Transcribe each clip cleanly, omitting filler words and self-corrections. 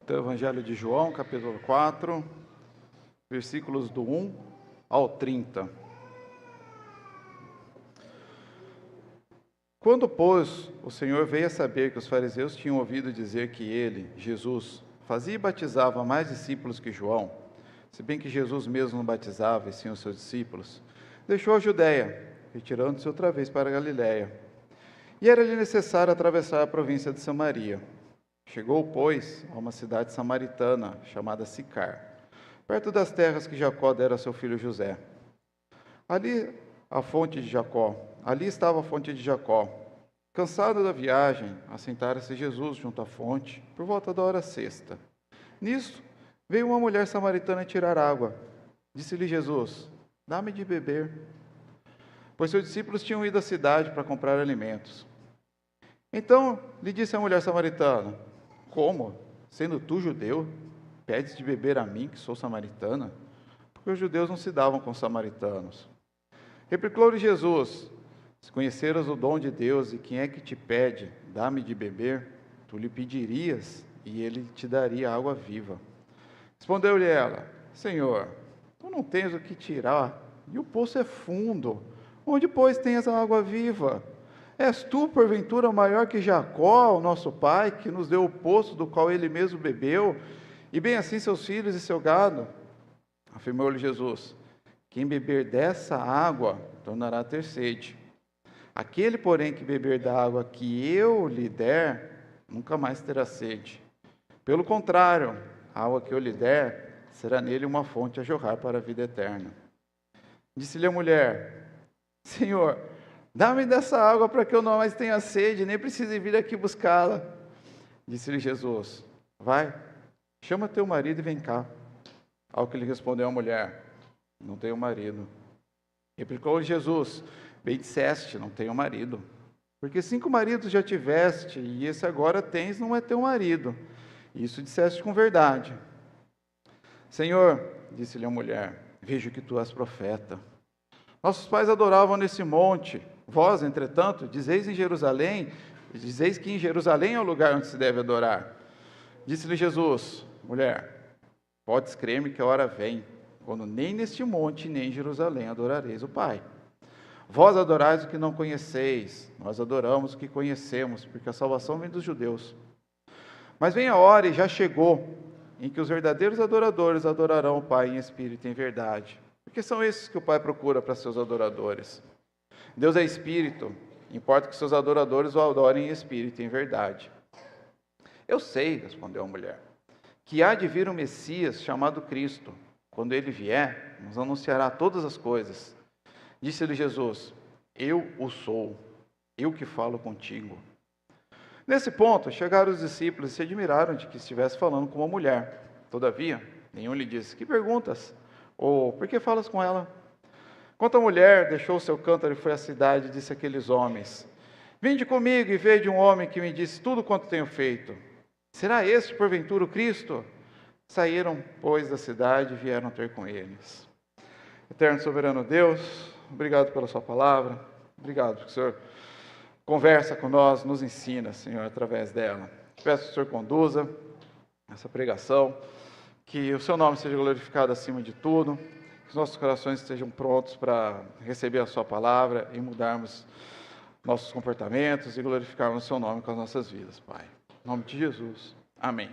Do Evangelho de João, capítulo 4, versículos do 1 ao 30. Quando, pois, o Senhor veio a saber que os fariseus tinham ouvido dizer que ele, Jesus, fazia e batizava mais discípulos que João, se bem que Jesus mesmo não batizava, e sim os seus discípulos, deixou a Judéia, retirando-se outra vez para a Galiléia. E era-lhe necessário atravessar a província de Samaria. Chegou, pois, a uma cidade samaritana, chamada Sicar, perto das terras que Jacó dera a seu filho José. Ali estava a fonte de Jacó. Cansado da viagem, assentara-se Jesus junto à fonte, por volta da hora sexta. Nisto, veio uma mulher samaritana tirar água. Disse-lhe Jesus: dá-me de beber. Pois seus discípulos tinham ido à cidade para comprar alimentos. Então lhe disse a mulher samaritana: como, sendo tu judeu, pedes de beber a mim, que sou samaritana? Porque os judeus não se davam com os samaritanos. Replicou-lhe Jesus: se conheceras o dom de Deus e quem é que te pede, dá-me de beber, tu lhe pedirias e ele te daria água viva. Respondeu-lhe ela: Senhor, tu não tens o que tirar e o poço é fundo. Onde, pois, tens a água viva? És tu, porventura, maior que Jacó, o nosso pai, que nos deu o poço do qual ele mesmo bebeu, e bem assim seus filhos e seu gado? Afirmou-lhe Jesus: quem beber dessa água tornará a ter sede. Aquele, porém, que beber da água que eu lhe der, nunca mais terá sede. Pelo contrário, a água que eu lhe der será nele uma fonte a jorrar para a vida eterna. Disse-lhe a mulher: Senhor, dá-me dessa água para que eu não mais tenha sede, nem precise vir aqui buscá-la. Disse-lhe Jesus: vai, chama teu marido e vem cá. Ao que lhe respondeu a mulher: não tenho marido. Replicou-lhe Jesus: bem disseste, não tenho marido. Porque 5 maridos já tiveste, e esse agora tens não é teu marido. Isso disseste com verdade. Senhor, disse-lhe a mulher, vejo que tu és profeta. Nossos pais adoravam nesse monte. Vós, entretanto, dizeis que em Jerusalém é o lugar onde se deve adorar. Disse-lhe Jesus: mulher, podes crer-me que a hora vem, quando nem neste monte, nem em Jerusalém adorareis o Pai. Vós adorais o que não conheceis, nós adoramos o que conhecemos, porque a salvação vem dos judeus. Mas vem a hora, e já chegou, em que os verdadeiros adoradores adorarão o Pai em espírito e em verdade. Porque são esses que o Pai procura para seus adoradores. Deus é espírito, importa que seus adoradores o adorem em espírito e em verdade. Eu sei, respondeu a mulher, que há de vir um Messias chamado Cristo. Quando ele vier, nos anunciará todas as coisas. Disse-lhe Jesus: eu o sou, eu que falo contigo. Nesse ponto, chegaram os discípulos e se admiraram de que estivesse falando com uma mulher. Todavia, nenhum lhe disse: que perguntas? Ou, por que falas com ela? Quanto à mulher, deixou o seu cântaro e foi à cidade e disse àqueles homens: vinde comigo e vede um homem que me disse tudo quanto tenho feito. Será este, porventura, o Cristo? Saíram, pois, da cidade e vieram ter com eles. Eterno e soberano Deus, obrigado pela sua palavra. Obrigado porque o Senhor conversa com nós, nos ensina, Senhor, através dela. Peço que o Senhor conduza essa pregação, que o seu nome seja glorificado acima de tudo, que os nossos corações estejam prontos para receber a sua palavra e mudarmos nossos comportamentos e glorificarmos o seu nome com as nossas vidas, Pai. Em nome de Jesus. Amém.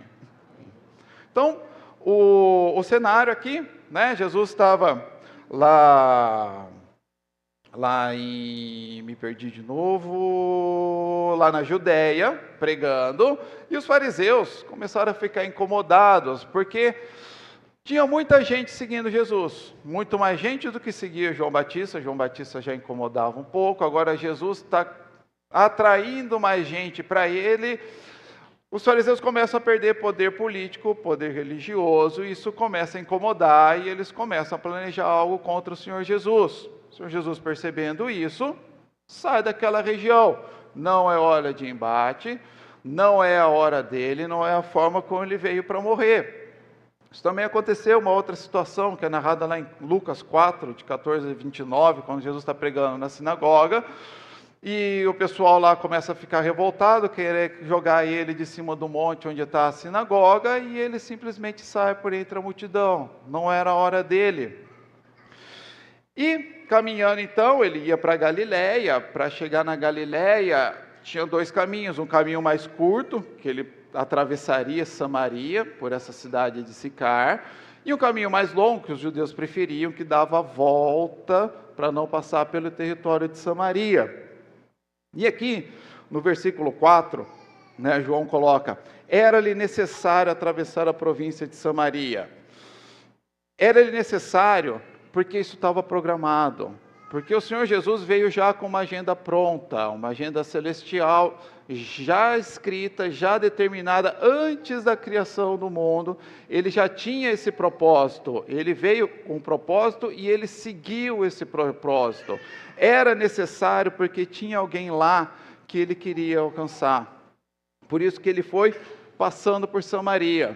Então, o cenário aqui, né? Jesus estava lá em, me perdi de novo, lá na Judéia, pregando, e os fariseus começaram a ficar incomodados, porque tinha muita gente seguindo Jesus, muito mais gente do que seguia João Batista já incomodava um pouco, agora Jesus está atraindo mais gente para ele. Os fariseus começam a perder poder político, poder religioso, e isso começa a incomodar, e eles começam a planejar algo contra o Senhor Jesus. O Senhor Jesus, percebendo isso, sai daquela região. Não é hora de embate, não é a hora dele, não é a forma como ele veio para morrer. Isso também aconteceu, uma outra situação, que é narrada lá em Lucas 4, de 14 a 29, quando Jesus está pregando na sinagoga. E o pessoal lá começa a ficar revoltado, querer jogar ele de cima do monte onde está a sinagoga, e ele simplesmente sai por entre a multidão. Não era a hora dele. E caminhando então, ele ia para Galiléia. Para chegar na Galiléia, tinha dois caminhos. Um caminho mais curto, que ele atravessaria Samaria, por essa cidade de Sicar, e um caminho mais longo, que os judeus preferiam, que dava a volta para não passar pelo território de Samaria. E aqui, no versículo 4, João coloca: era-lhe necessário atravessar a província de Samaria. Era-lhe necessário porque isso estava programado, porque o Senhor Jesus veio já com uma agenda pronta, uma agenda celestial, já escrita, já determinada antes da criação do mundo. Ele já tinha esse propósito, ele veio com um propósito e ele seguiu esse propósito. Era necessário porque tinha alguém lá que ele queria alcançar, por isso que ele foi passando por Samaria,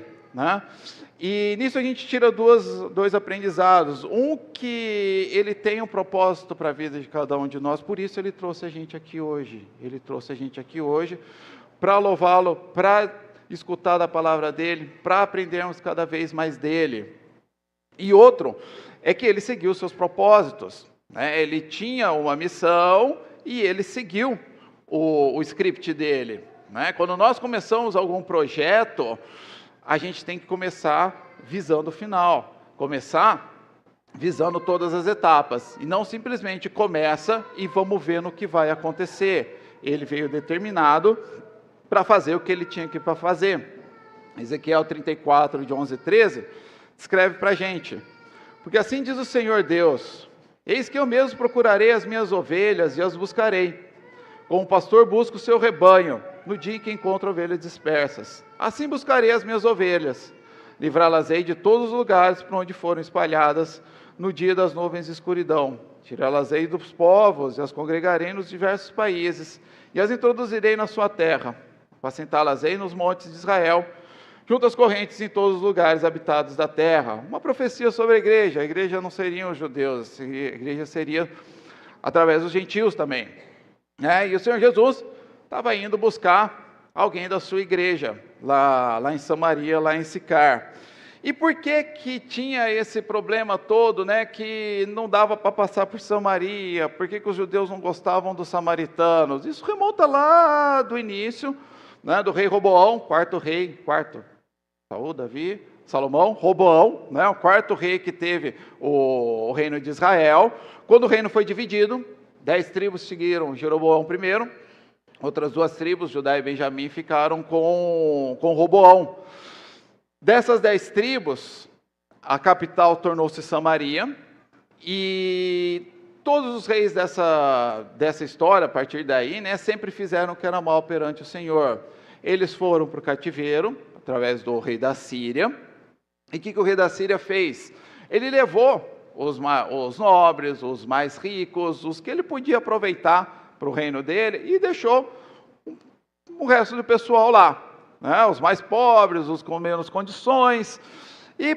E nisso a gente tira dois aprendizados. Um, que ele tem um propósito para a vida de cada um de nós, por isso ele trouxe a gente aqui hoje. Ele trouxe a gente aqui hoje para louvá-lo, para escutar da palavra dele, para aprendermos cada vez mais dele. E outro é que ele seguiu os seus propósitos. Ele tinha uma missão e ele seguiu o script dele. Quando nós começamos algum projeto, a gente tem que começar visando o final, começar visando todas as etapas, e não simplesmente começa e vamos ver no que vai acontecer. Ele veio determinado para fazer o que ele tinha que para fazer. Ezequiel 34, de 11 e 13, escreve para a gente: porque assim diz o Senhor Deus, eis que eu mesmo procurarei as minhas ovelhas e as buscarei, como o pastor busca o seu rebanho, no dia em que encontra ovelhas dispersas. Assim buscarei as minhas ovelhas, livrá-las-ei de todos os lugares por onde foram espalhadas no dia das nuvens de escuridão. Tirá-las-ei dos povos e as congregarei nos diversos países, e as introduzirei na sua terra. Apacentá-las-ei nos montes de Israel, junto às correntes em todos os lugares habitados da terra. Uma profecia sobre a igreja. A igreja não seriam os judeus, a igreja seria através dos gentios também. E o Senhor Jesus estava indo buscar alguém da sua igreja, lá em Samaria, lá em Sicar. E por que tinha esse problema todo, que não dava para passar por Samaria? Por que os judeus não gostavam dos samaritanos? Isso remonta lá do início, do rei Roboão, quarto, Saúl, Davi, Salomão, Roboão, o quarto rei que teve o reino de Israel. Quando o reino foi dividido, 10 tribos seguiram Jeroboão primeiro, outras 2 tribos, Judá e Benjamim, ficaram com Roboão. Dessas 10 tribos, a capital tornou-se Samaria, e todos os reis dessa história, a partir daí, sempre fizeram o que era mal perante o Senhor. Eles foram para o cativeiro, através do rei da Síria. E o que o rei da Síria fez? Ele levou os nobres, os mais ricos, os que ele podia aproveitar para o reino dele, e deixou o resto do pessoal lá, os mais pobres, os com menos condições. E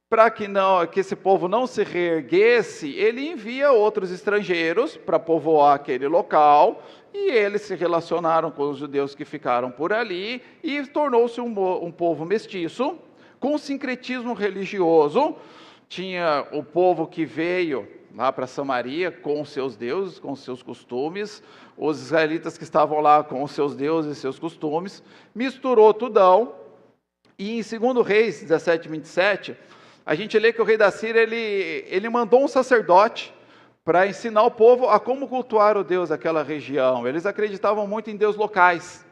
para que esse povo não se reerguesse, ele envia outros estrangeiros para povoar aquele local, e eles se relacionaram com os judeus que ficaram por ali, e tornou-se um povo mestiço, com sincretismo religioso. Tinha o povo que veio lá para Samaria com os seus deuses, com os seus costumes, os israelitas que estavam lá com os seus deuses e seus costumes, misturou tudão. E em 2 Reis 17, 27, a gente lê que o rei da Síria, ele mandou um sacerdote para ensinar o povo a como cultuar o Deus daquela região. Eles acreditavam muito em deuses locais,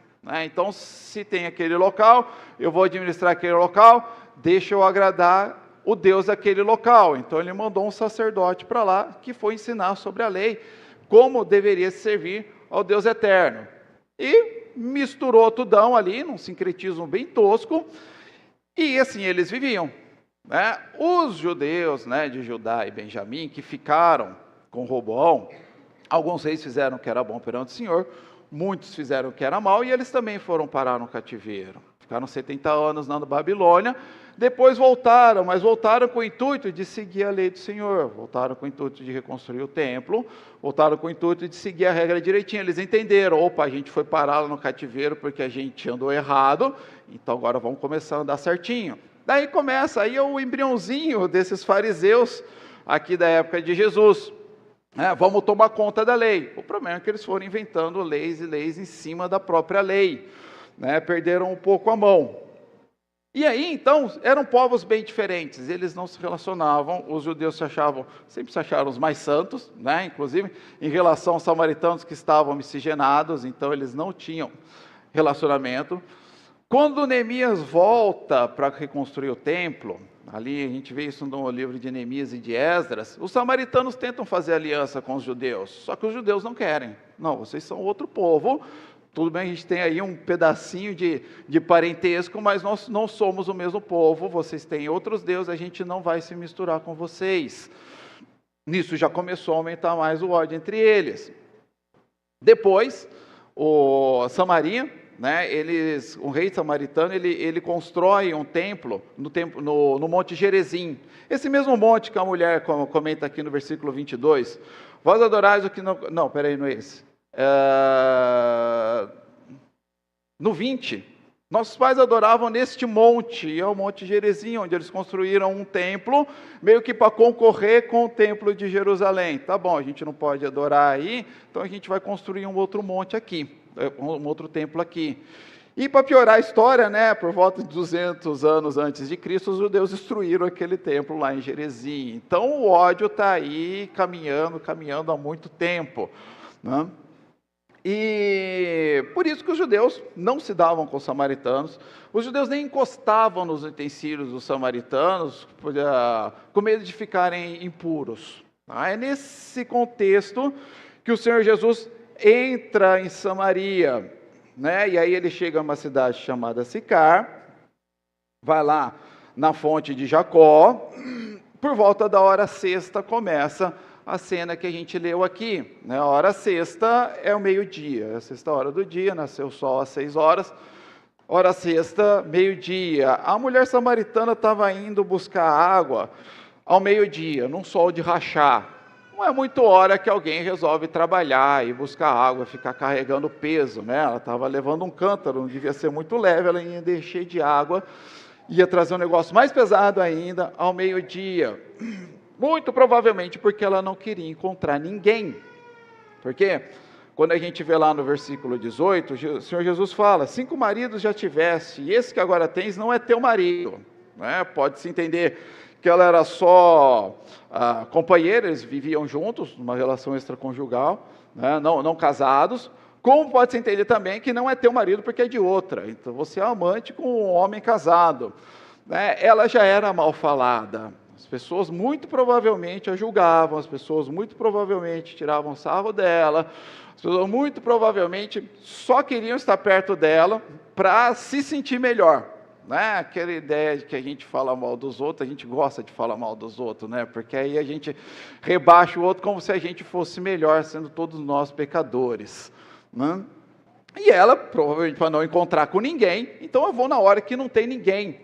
Então, se tem aquele local, eu vou administrar aquele local, deixa eu agradar o Deus daquele local. Então ele mandou um sacerdote para lá, que foi ensinar sobre a lei, como deveria se servir ao Deus eterno. E misturou tudão ali, num sincretismo bem tosco, e assim eles viviam. Os judeus de Judá e Benjamim, que ficaram com Roboão, alguns reis fizeram o que era bom perante o Senhor, muitos fizeram o que era mal, e eles também foram parar no cativeiro. Ficaram 70 anos na Babilônia, depois voltaram, mas voltaram com o intuito de seguir a lei do Senhor, voltaram com o intuito de reconstruir o templo, voltaram com o intuito de seguir a regra direitinho. Eles entenderam, opa, a gente foi parar lá no cativeiro porque a gente andou errado, então agora vamos começar a andar certinho. Daí começa aí o embriãozinho desses fariseus aqui da época de Jesus. Vamos tomar conta da lei. O problema é que eles foram inventando leis e leis em cima da própria lei, perderam um pouco a mão. E aí, então, eram povos bem diferentes, eles não se relacionavam, os judeus sempre se acharam os mais santos, inclusive em relação aos samaritanos que estavam miscigenados, então eles não tinham relacionamento. Quando Neemias volta para reconstruir o templo, ali a gente vê isso no livro de Neemias e de Esdras, os samaritanos tentam fazer aliança com os judeus, só que os judeus não querem. Não, vocês são outro povo, tudo bem, a gente tem aí um pedacinho de parentesco, mas nós não somos o mesmo povo, vocês têm outros deuses, a gente não vai se misturar com vocês. Nisso já começou a aumentar mais o ódio entre eles. Depois, o Samaria, o rei samaritano, ele constrói um templo no Monte Gerizim. Esse mesmo monte que a mulher comenta aqui no versículo 22. Vós adorais o que não... Não, peraí, não é esse. No 20, nossos pais adoravam neste monte, é o Monte Gerizim, onde eles construíram um templo, meio que para concorrer com o templo de Jerusalém. Tá bom, a gente não pode adorar aí, então a gente vai construir um outro monte aqui, um outro templo aqui. E para piorar a história, por volta de 200 anos antes de Cristo, os judeus destruíram aquele templo lá em Gerizim. Então o ódio está aí caminhando há muito tempo, E por isso que os judeus não se davam com os samaritanos, os judeus nem encostavam nos utensílios dos samaritanos, com medo de ficarem impuros. É nesse contexto que o Senhor Jesus entra em Samaria, e aí ele chega a uma cidade chamada Sicar, vai lá na fonte de Jacó, por volta da hora sexta começa a cena que a gente leu aqui, A hora sexta é o meio-dia, a sexta hora do dia, nasceu o sol às 6 horas, hora sexta, meio-dia. A mulher samaritana estava indo buscar água ao meio-dia, num sol de rachar. Não é muito hora que alguém resolve trabalhar e buscar água, ficar carregando peso, Ela estava levando um cântaro, não devia ser muito leve, ela ia encher de água, ia trazer um negócio mais pesado ainda ao meio-dia. Muito provavelmente porque ela não queria encontrar ninguém. Porque quando a gente vê lá no versículo 18, o Senhor Jesus fala, 5 maridos já tiveste, e esse que agora tens não é teu marido. Pode-se entender que ela era só companheira, eles viviam juntos, numa relação extraconjugal, não casados. Como pode-se entender também que não é teu marido porque é de outra. Então você é amante com um homem casado. Ela já era mal falada. As pessoas muito provavelmente a julgavam, as pessoas muito provavelmente tiravam sarro dela, as pessoas muito provavelmente só queriam estar perto dela para se sentir melhor. Aquela ideia de que a gente fala mal dos outros, a gente gosta de falar mal dos outros, porque aí a gente rebaixa o outro como se a gente fosse melhor, sendo todos nós pecadores. E ela, provavelmente para não encontrar com ninguém, então eu vou na hora que não tem ninguém,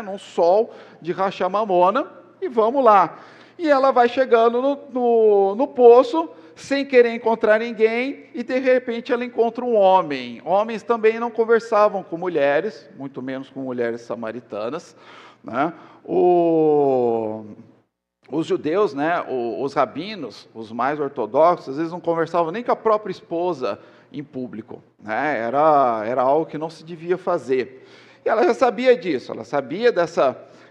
num sol de rachar mamona, e vamos lá. E ela vai chegando no poço, sem querer encontrar ninguém, e de repente ela encontra um homem. Homens também não conversavam com mulheres, muito menos com mulheres samaritanas. Os judeus, os rabinos, os mais ortodoxos, às vezes não conversavam nem com a própria esposa em público. Era algo que não se devia fazer. E ela já sabia disso, ela sabia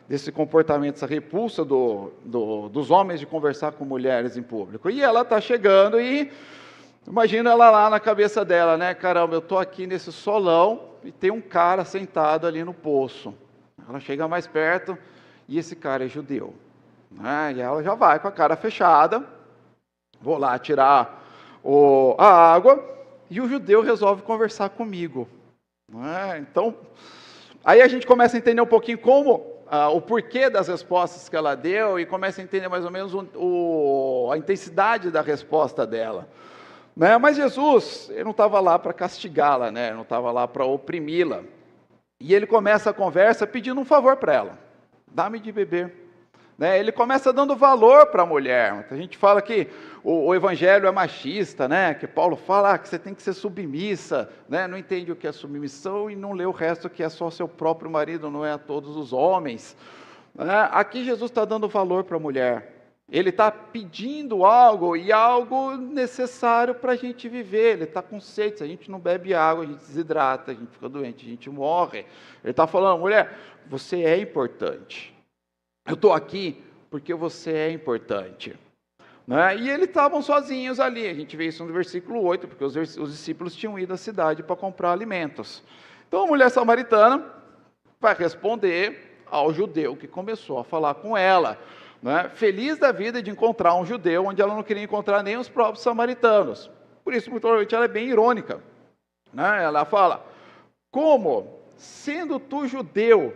desse comportamento, essa repulsa dos homens de conversar com mulheres em público. E ela está chegando e, imagina ela lá na cabeça dela, caramba, eu estou aqui nesse solão e tem um cara sentado ali no poço. Ela chega mais perto e esse cara é judeu. E ela já vai com a cara fechada, vou lá tirar a água e o judeu resolve conversar comigo. Então, aí a gente começa a entender um pouquinho o porquê das respostas que ela deu e começa a entender mais ou menos a intensidade da resposta dela. Mas Jesus, ele não estava lá para castigá-la, não estava lá para oprimi-la. E ele começa a conversa pedindo um favor para ela: dá-me de beber. Né? Ele começa dando valor para a mulher. A gente fala que o evangelho é machista, né? Que Paulo fala que você tem que ser submissa, né? Não entende o que é submissão e não lê o resto, que é só seu próprio marido, não é a todos os homens. Aqui Jesus está dando valor para a mulher. Ele está pedindo algo, e algo necessário para a gente viver. Ele está com sede. Se a gente não bebe água, a gente desidrata, a gente fica doente, a gente morre. Ele está falando: mulher, você é importante. Eu estou aqui porque você é importante. Né? E eles estavam sozinhos ali. A gente vê isso no versículo 8, porque os discípulos tinham ido à cidade para comprar alimentos. Então a mulher samaritana vai responder ao judeu que começou a falar com ela. Né? Feliz da vida de encontrar um judeu onde ela não queria encontrar nem os próprios samaritanos. Por isso, muito provavelmente, ela é bem irônica. Né? Ela fala: como, sendo tu judeu,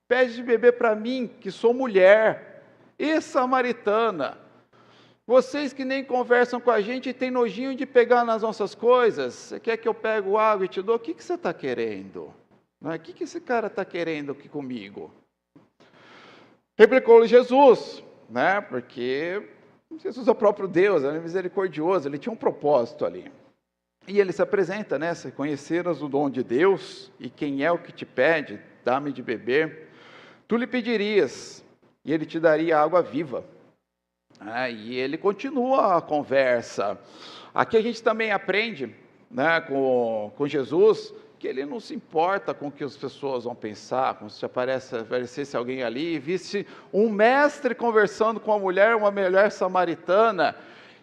pede de beber para mim, que sou mulher e samaritana? Vocês que nem conversam com a gente e têm nojinho de pegar nas nossas coisas, você quer que eu pegue água e te dou? O que você está querendo? O que esse cara está querendo aqui comigo? Replicou-lhe Jesus, né? Porque Jesus é o próprio Deus, ele é misericordioso, ele tinha um propósito ali. E ele se apresenta, né? Se conheceras o dom de Deus, e quem é o que te pede, dá-me de beber, tu lhe pedirias, e ele te daria água viva. E ele continua a conversa. Aqui a gente também aprende, né, com Jesus, que ele não se importa com o que as pessoas vão pensar, como se aparecesse alguém ali e visse um mestre conversando com uma mulher samaritana.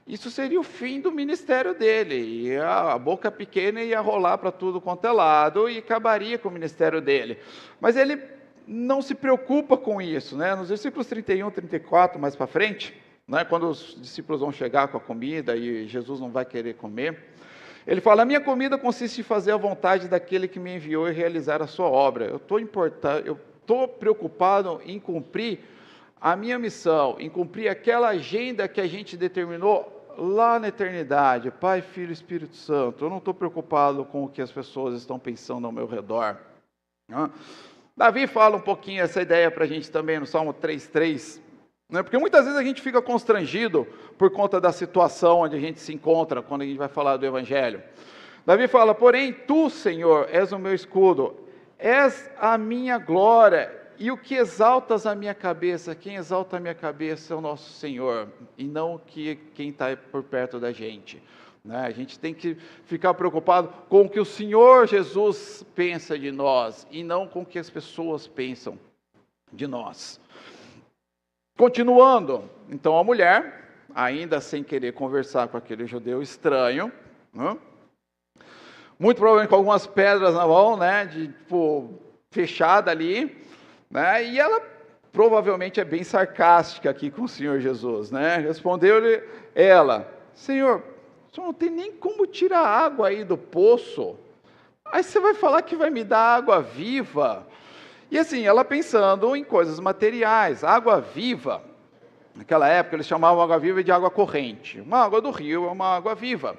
Isso seria o fim do ministério dele, e a boca pequena ia rolar para tudo quanto é lado, e acabaria com o ministério dele. Mas ele não se preocupa com isso, né? Nos versículos 31, 34, mais para frente, né, quando os discípulos vão chegar com a comida e Jesus não vai querer comer, ele fala: a minha comida consiste em fazer a vontade daquele que me enviou e realizar a sua obra. Eu estou preocupado em cumprir a minha missão, em cumprir aquela agenda que a gente determinou lá na eternidade, Pai, Filho e Espírito Santo. Eu não estou preocupado com o que as pessoas estão pensando ao meu redor. Davi fala um pouquinho essa ideia para a gente também no Salmo 3:3, né? Porque muitas vezes a gente fica constrangido por conta da situação onde a gente se encontra, quando a gente vai falar do Evangelho. Davi fala: porém, tu, Senhor, és o meu escudo, és a minha glória, e o que exaltas a minha cabeça? Quem exalta a minha cabeça é o nosso Senhor, e não quem está por perto da gente. Né? A gente tem que ficar preocupado com o que o Senhor Jesus pensa de nós, e não com o que as pessoas pensam de nós. Continuando, então a mulher, ainda sem querer conversar com aquele judeu estranho, né? Muito provavelmente com algumas pedras na mão, né? Fechada ali, né? E ela provavelmente é bem sarcástica aqui com o Senhor Jesus, né? Respondeu-lhe ela: Senhor, o senhor não tem nem como tirar água aí do poço, aí você vai falar que vai me dar água viva? E assim, ela pensando em coisas materiais. Água viva, naquela época eles chamavam água viva de água corrente. Uma água do rio é uma água viva.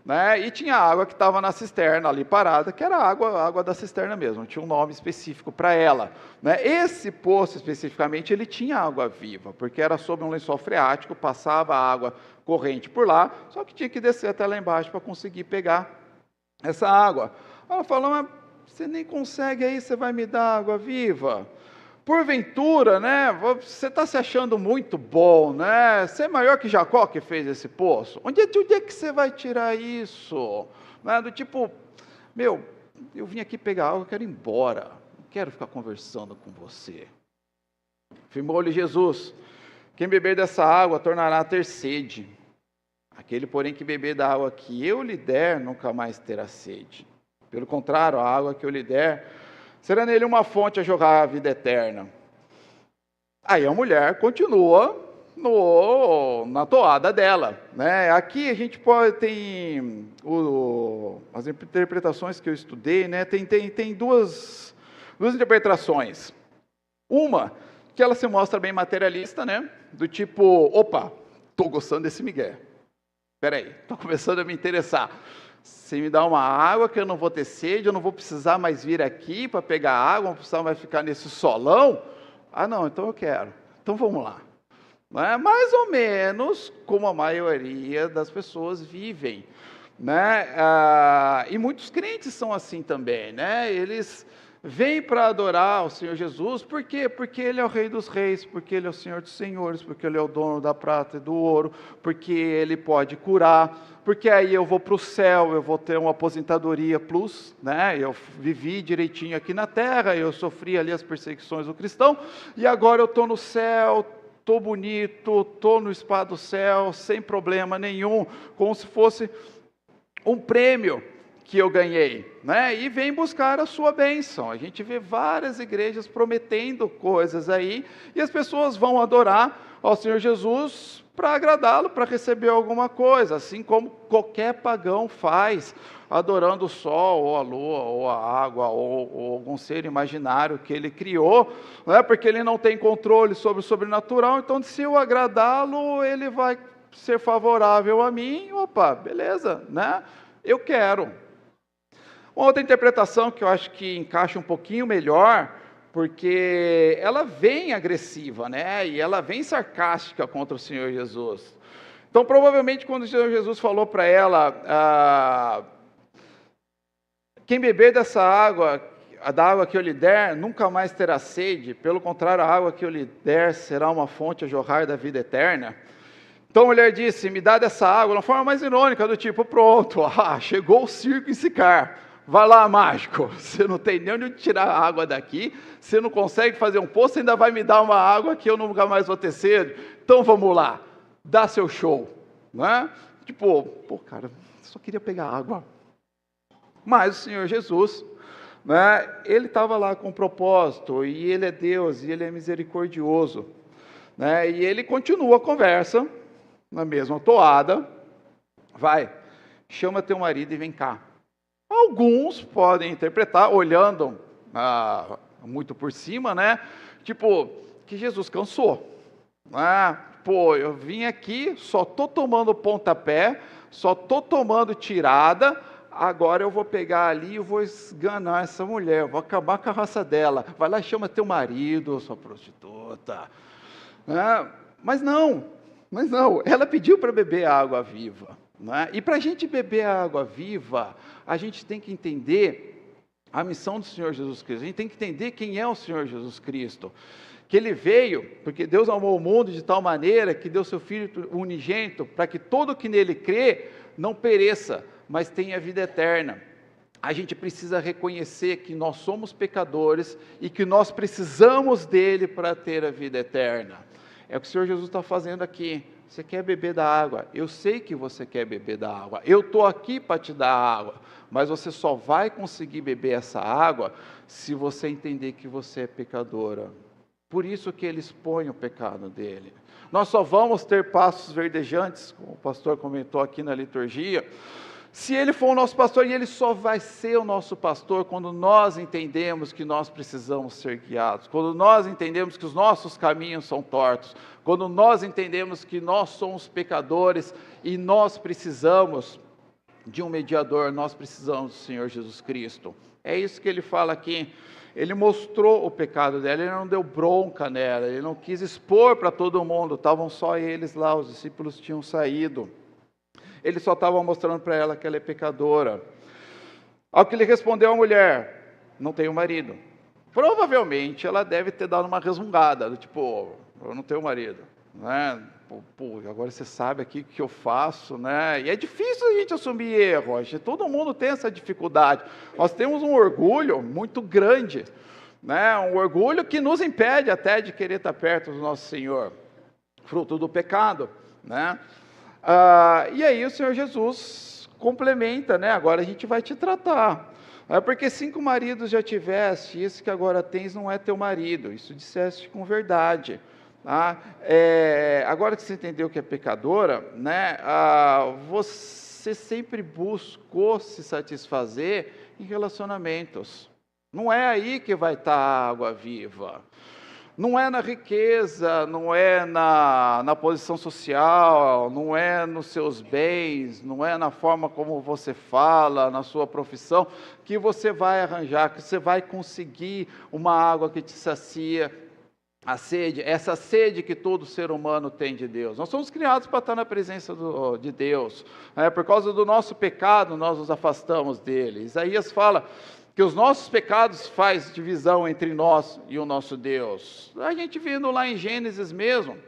Né? E tinha água que estava na cisterna ali parada, que era a água da cisterna mesmo, tinha um nome específico para ela. Né? Esse poço especificamente, ele tinha água viva, porque era sob um lençol freático, passava água corrente por lá, só que tinha que descer até lá embaixo para conseguir pegar essa água. Ela falou: mas você nem consegue aí, você vai me dar água viva? Porventura, né, você está se achando muito bom, né? Você é maior que Jacó que fez esse poço? Onde é que você vai tirar isso? Né? Do tipo, eu vim aqui pegar água, eu quero ir embora, não quero ficar conversando com você. Afirmou-lhe Jesus: quem beber dessa água tornará a ter sede. Aquele, porém, que beber da água que eu lhe der, nunca mais terá sede. Pelo contrário, a água que eu lhe der será nele uma fonte a jorrar a vida eterna. Aí a mulher continua na toada dela. Né? Aqui a gente tem as interpretações que eu estudei, né? Tem duas interpretações. Uma, que ela se mostra bem materialista, né? Do tipo, opa, estou gostando desse migué. Espera aí, estou começando a me interessar. Você me dá uma água que eu não vou ter sede, eu não vou precisar mais vir aqui para pegar água, não vou precisar mais ficar nesse solão. Ah, não, então eu quero. Então vamos lá. Não é mais ou menos como a maioria das pessoas vivem, né? E muitos crentes são assim também, né? Eles vêm para adorar o Senhor Jesus, por quê? Porque Ele é o Rei dos Reis, porque Ele é o Senhor dos Senhores, porque Ele é o dono da prata e do ouro, porque Ele pode curar, porque aí eu vou para o céu, eu vou ter uma aposentadoria plus, né? Eu vivi direitinho aqui na terra, eu sofri ali as perseguições do cristão, e agora eu estou no céu, estou bonito, estou no spa do céu, sem problema nenhum, como se fosse um prêmio que eu ganhei, né? E vem buscar a sua bênção. A gente vê várias igrejas prometendo coisas aí, e as pessoas vão adorar ao Senhor Jesus para agradá-lo, para receber alguma coisa, assim como qualquer pagão faz, adorando o sol, ou a lua, ou a água, ou algum ser imaginário que ele criou, né? Porque ele não tem controle sobre o sobrenatural, então se eu agradá-lo, ele vai ser favorável a mim, opa, beleza, né? Eu quero. Uma outra interpretação que eu acho que encaixa um pouquinho melhor, porque ela vem agressiva, né? E ela vem sarcástica contra o Senhor Jesus. Então, provavelmente, quando o Senhor Jesus falou para ela, quem beber dessa água, da água que eu lhe der, nunca mais terá sede, pelo contrário, a água que eu lhe der será uma fonte a jorrar da vida eterna. Então a mulher disse, me dá dessa água, de uma forma mais irônica, do tipo, pronto, chegou o circo em Sicar, vai lá, mágico, você não tem nem onde tirar a água daqui, você não consegue fazer um poço, ainda vai me dar uma água que eu nunca mais vou ter sede, então vamos lá, dá seu show, não é? Tipo, pô cara, só queria pegar água. Mas o Senhor Jesus, né, Ele estava lá com um propósito, e Ele é Deus, e Ele é misericordioso, né, e Ele continua a conversa, na mesma toada, vai, chama teu marido e vem cá. Alguns podem interpretar, olhando muito por cima, né? Tipo, que Jesus cansou. Pô, eu vim aqui, só estou tomando pontapé, só estou tomando tirada, agora eu vou pegar ali e vou esganar essa mulher, vou acabar com a raça dela. Vai lá e chama teu marido, sua prostituta. Mas não, ela pediu para beber a água viva. E para a gente beber a água viva, a gente tem que entender a missão do Senhor Jesus Cristo, a gente tem que entender quem é o Senhor Jesus Cristo, que Ele veio, porque Deus amou o mundo de tal maneira, que deu seu Filho unigênito, para que todo que nele crê, não pereça, mas tenha vida eterna. A gente precisa reconhecer que nós somos pecadores, e que nós precisamos dele para ter a vida eterna. É o que o Senhor Jesus está fazendo aqui. Você quer beber da água? Eu sei que você quer beber da água. Eu estou aqui para te dar água. Mas você só vai conseguir beber essa água se você entender que você é pecadora. Por isso que Ele expõe o pecado dele. Nós só vamos ter passos verdejantes, como o pastor comentou aqui na liturgia, se Ele for o nosso pastor, e Ele só vai ser o nosso pastor quando nós entendemos que nós precisamos ser guiados, quando nós entendemos que os nossos caminhos são tortos, quando nós entendemos que nós somos pecadores e nós precisamos de um mediador, nós precisamos do Senhor Jesus Cristo. É isso que Ele fala aqui. Ele mostrou o pecado dela, Ele não deu bronca nela, Ele não quis expor para todo mundo, estavam só eles lá, os discípulos tinham saído. Ele só estava mostrando para ela que ela é pecadora. Ao que Ele respondeu à mulher, não tenho marido. Provavelmente ela deve ter dado uma resmungada, tipo, eu não tenho marido, né? Pô, agora você sabe aqui o que eu faço, né? E é difícil a gente assumir erro, todo mundo tem essa dificuldade. Nós temos um orgulho muito grande, né? Um orgulho que nos impede até de querer estar perto do nosso Senhor, fruto do pecado, né? E aí o Senhor Jesus complementa, né? Agora a gente vai te tratar. Porque 5 maridos já tiveste, esse que agora tens não é teu marido. Isso disseste com verdade. Agora que você entendeu que é pecadora, né? Você sempre buscou se satisfazer em relacionamentos. Não é aí que vai estar a água viva. Não é na riqueza, não é na posição social, não é nos seus bens, não é na forma como você fala, na sua profissão, que você vai arranjar, que você vai conseguir uma água que te sacia a sede, essa sede que todo ser humano tem de Deus. Nós somos criados para estar na presença de Deus. Por causa do nosso pecado, nós nos afastamos dele. Isaías fala que os nossos pecados faz divisão entre nós e o nosso Deus. A gente vendo lá em Gênesis mesmo,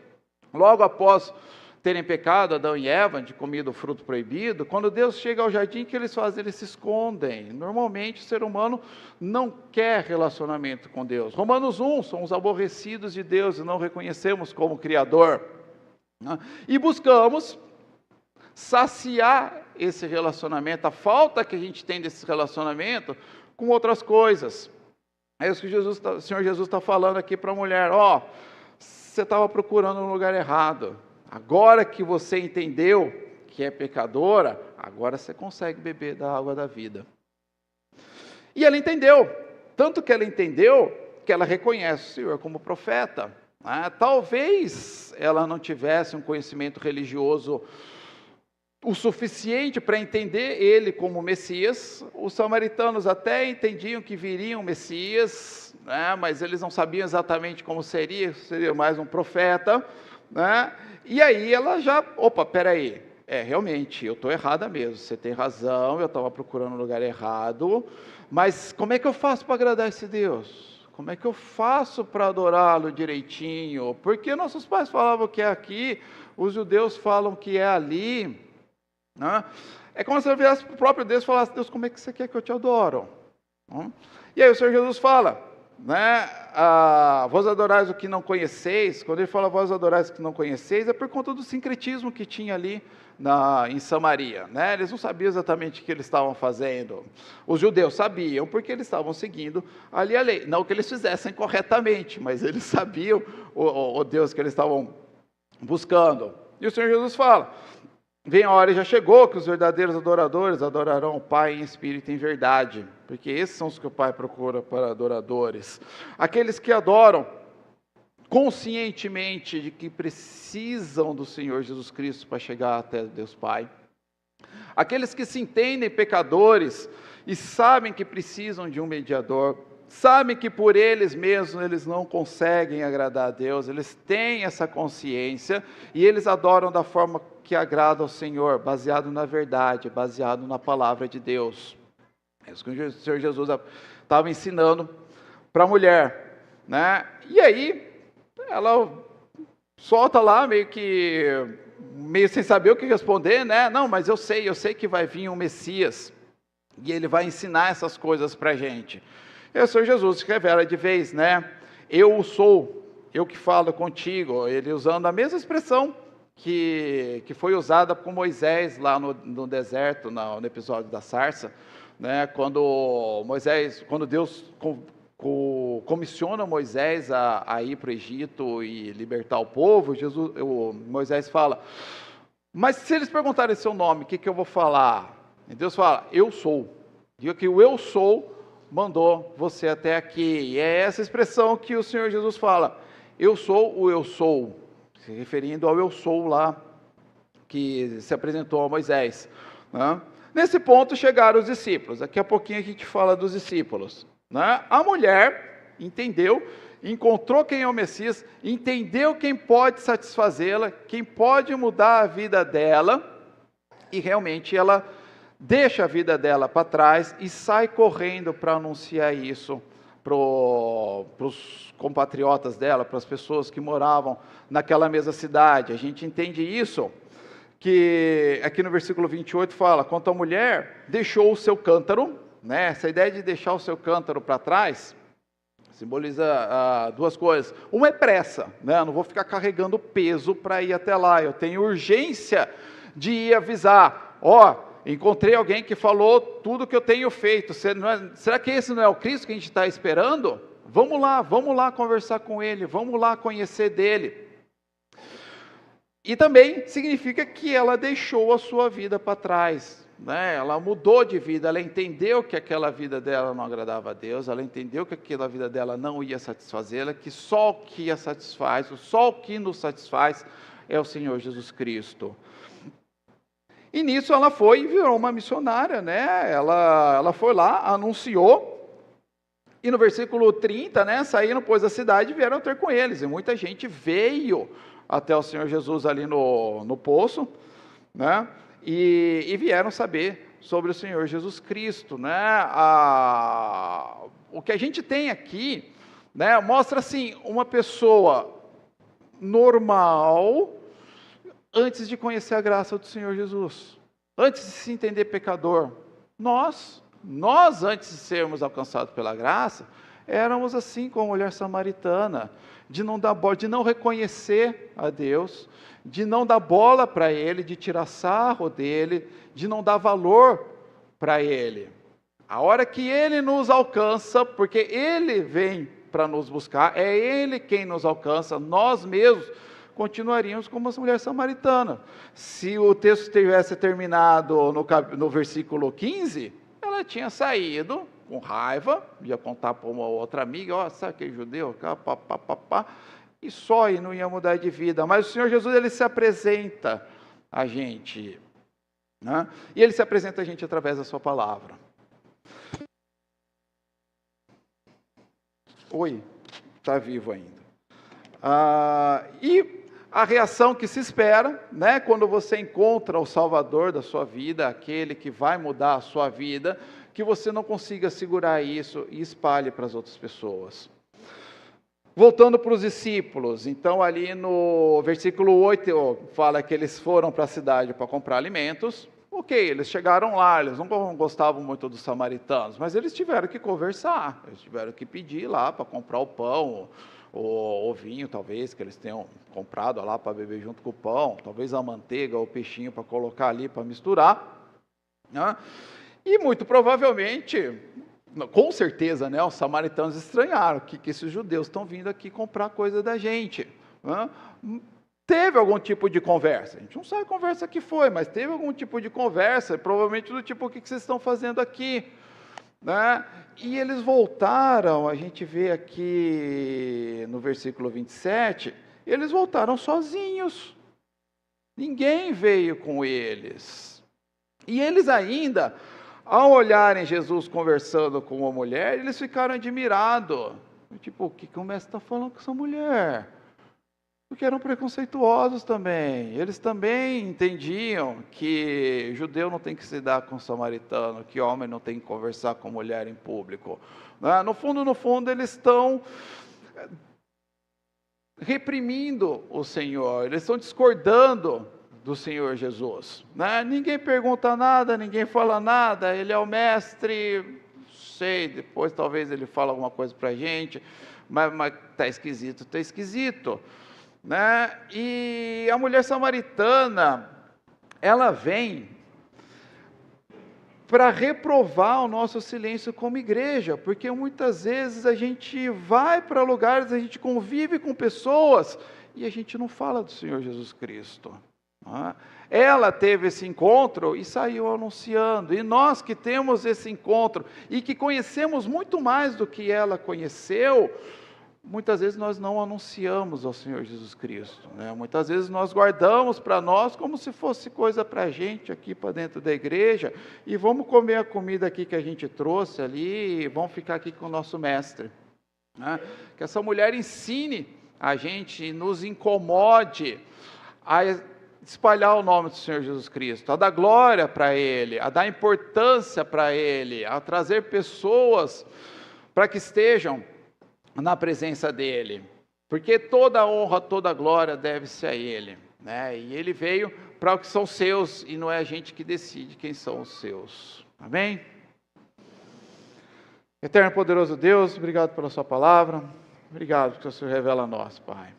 logo após terem pecado, Adão e Eva, de comido o fruto proibido, quando Deus chega ao jardim, o que eles fazem? Eles se escondem. Normalmente o ser humano não quer relacionamento com Deus. Romanos 1, somos aborrecidos de Deus e não reconhecemos como Criador. E buscamos saciar esse relacionamento, a falta que a gente tem desse relacionamento, com outras coisas. É isso que o Senhor Jesus está falando aqui para a mulher. Você estava procurando no lugar errado. Agora que você entendeu que é pecadora, agora você consegue beber da água da vida. E ela entendeu, tanto que ela entendeu, que ela reconhece o Senhor como profeta. Talvez ela não tivesse um conhecimento religioso o suficiente para entender ele como Messias. Os samaritanos até entendiam que viria um Messias, mas eles não sabiam exatamente como seria mais um profeta, E aí ela já, peraí, realmente, eu estou errada mesmo, você tem razão, eu estava procurando o lugar errado, mas como é que eu faço para agradar esse Deus? Como é que eu faço para adorá-lo direitinho? Porque nossos pais falavam que é aqui, os judeus falam que é ali. É como se eu viesse para o próprio Deus e falasse: Deus, como é que você quer que eu te adoro? E aí o Senhor Jesus fala, vós adorais o que não conheceis. Quando ele fala vós adorais o que não conheceis, é por conta do sincretismo que tinha ali em Samaria. Eles não sabiam exatamente o que eles estavam fazendo. Os judeus sabiam, porque eles estavam seguindo ali a lei. Não que eles fizessem corretamente, mas eles sabiam o Deus que eles estavam buscando. E o Senhor Jesus fala: vem a hora e já chegou que os verdadeiros adoradores adorarão o Pai em espírito e em verdade, porque esses são os que o Pai procura para adoradores. Aqueles que adoram conscientemente de que precisam do Senhor Jesus Cristo para chegar até Deus Pai. Aqueles que se entendem pecadores e sabem que precisam de um mediador, sabem que por eles mesmos eles não conseguem agradar a Deus, eles têm essa consciência e eles adoram da forma que agrada ao Senhor, baseado na verdade, baseado na palavra de Deus. É isso que o Senhor Jesus estava ensinando para a mulher, E aí ela solta lá meio sem saber o que responder, Não, mas eu sei que vai vir um Messias e ele vai ensinar essas coisas para a gente. E o Senhor Jesus se revela de vez, Eu sou, eu que falo contigo. Ele usando a mesma expressão que foi usada por Moisés lá no deserto, no episódio da sarça, quando Deus comissiona Moisés a ir para o Egito e libertar o povo, Moisés fala: mas se eles perguntarem seu nome, o que eu vou falar? E Deus fala: eu sou. Diga que o eu sou mandou você até aqui. E é essa expressão que o Senhor Jesus fala: eu sou o eu sou, se referindo ao eu sou lá, que se apresentou a Moisés. Nesse ponto chegaram os discípulos. Daqui a pouquinho a gente fala dos discípulos. A mulher entendeu, encontrou quem é o Messias, entendeu quem pode satisfazê-la, quem pode mudar a vida dela, e realmente ela deixa a vida dela para trás e sai correndo para anunciar isso para os compatriotas dela, para as pessoas que moravam naquela mesma cidade. A gente entende isso, que aqui no versículo 28 fala: quanto a mulher deixou o seu cântaro, essa ideia de deixar o seu cântaro para trás, simboliza duas coisas. Uma é pressa, eu não vou ficar carregando peso para ir até lá, eu tenho urgência de ir avisar: encontrei alguém que falou tudo que eu tenho feito. Será que esse não é o Cristo que a gente está esperando? Vamos lá conversar com ele, vamos lá conhecer dele. E também significa que ela deixou a sua vida para trás. né? Ela mudou de vida, ela entendeu que aquela vida dela não agradava a Deus, ela entendeu que aquela vida dela não ia satisfazê-la, que só o que a satisfaz, só o que nos satisfaz é o Senhor Jesus Cristo. E nisso ela foi e virou uma missionária, né? Ela foi lá, anunciou, e no versículo 30, né, saíram, pois, da cidade e vieram ter com eles. E muita gente veio até o Senhor Jesus ali no poço, né, e vieram saber sobre o Senhor Jesus Cristo, né. O que a gente tem aqui, né, mostra assim, uma pessoa normal, antes de conhecer a graça do Senhor Jesus, antes de se entender pecador. Nós, antes de sermos alcançados pela graça, éramos assim como a mulher samaritana, de não dar bola, de não reconhecer a Deus, de não dar bola para Ele, de tirar sarro dele, de não dar valor para Ele. A hora que Ele nos alcança, porque Ele vem para nos buscar, é Ele quem nos alcança, nós mesmos continuaríamos como essa mulher samaritana. Se o texto tivesse terminado no versículo 15, ela tinha saído com raiva, ia contar para uma outra amiga, ó, sabe aquele judeu, e só, e não ia mudar de vida. Mas o Senhor Jesus, Ele se apresenta a gente, né? E Ele se apresenta a gente através da sua palavra. Oi, está vivo ainda. E a reação que se espera, né, quando você encontra o Salvador da sua vida, aquele que vai mudar a sua vida, que você não consiga segurar isso e espalhe para as outras pessoas. Voltando para os discípulos, então ali no versículo 8, fala que eles foram para a cidade para comprar alimentos. Ok, eles chegaram lá, eles não gostavam muito dos samaritanos, mas eles tiveram que conversar, eles tiveram que pedir lá para comprar o pão, o vinho, talvez, que eles tenham comprado lá para beber junto com o pão, talvez a manteiga ou o peixinho para colocar ali para misturar, né? E muito provavelmente, com certeza, né, os samaritanos estranharam que esses judeus estão vindo aqui comprar coisa da gente, né? Teve algum tipo de conversa, a gente não sabe a conversa que foi, mas teve algum tipo de conversa, provavelmente do tipo, o que vocês estão fazendo aqui? Né? E eles voltaram, a gente vê aqui no versículo 27, eles voltaram sozinhos, ninguém veio com eles, e eles ainda, ao olharem Jesus conversando com uma mulher, eles ficaram admirados, tipo, o que o mestre está falando com essa mulher? Porque eram preconceituosos também, eles também entendiam que judeu não tem que se dar com samaritano, que homem não tem que conversar com mulher em público. No fundo, eles estão reprimindo o Senhor, eles estão discordando do Senhor Jesus. Ninguém pergunta nada, ninguém fala nada, Ele é o mestre, sei, depois talvez Ele fale alguma coisa para a gente, mas está esquisito. E a mulher samaritana, ela vem para reprovar o nosso silêncio como igreja, porque muitas vezes a gente vai para lugares, a gente convive com pessoas e a gente não fala do Senhor Jesus Cristo. Ela teve esse encontro e saiu anunciando, e nós que temos esse encontro e que conhecemos muito mais do que ela conheceu, muitas vezes nós não anunciamos ao Senhor Jesus Cristo, né? Muitas vezes nós guardamos para nós como se fosse coisa para a gente aqui para dentro da igreja, e vamos comer a comida aqui que a gente trouxe ali, e vamos ficar aqui com o nosso mestre, né? Que essa mulher ensine a gente, nos incomode a espalhar o nome do Senhor Jesus Cristo, a dar glória para Ele, a dar importância para Ele, a trazer pessoas para que estejam na presença dEle, porque toda honra, toda glória deve-se a Ele, né? E Ele veio para o que são seus, e não é a gente que decide quem são os seus, amém? Eterno e poderoso Deus, obrigado pela sua palavra, obrigado porque o Senhor revela a nós, Pai.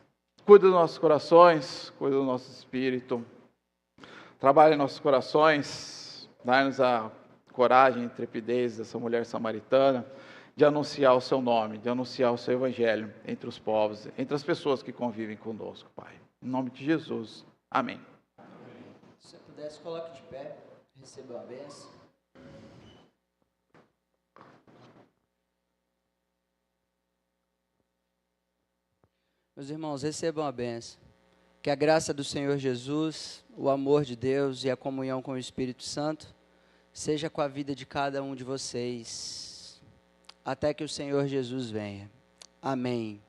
Cuida dos nossos corações, cuida do nosso espírito, trabalha em nossos corações, dá-nos a coragem e intrepidez dessa mulher samaritana, de anunciar o seu nome, de anunciar o seu evangelho entre os povos, entre as pessoas que convivem conosco, Pai. Em nome de Jesus. Amém. Se você pudesse, coloque de pé. Recebam a bênção. Meus irmãos, recebam a bênção. Que a graça do Senhor Jesus, o amor de Deus e a comunhão com o Espírito Santo seja com a vida de cada um de vocês, até que o Senhor Jesus venha. Amém.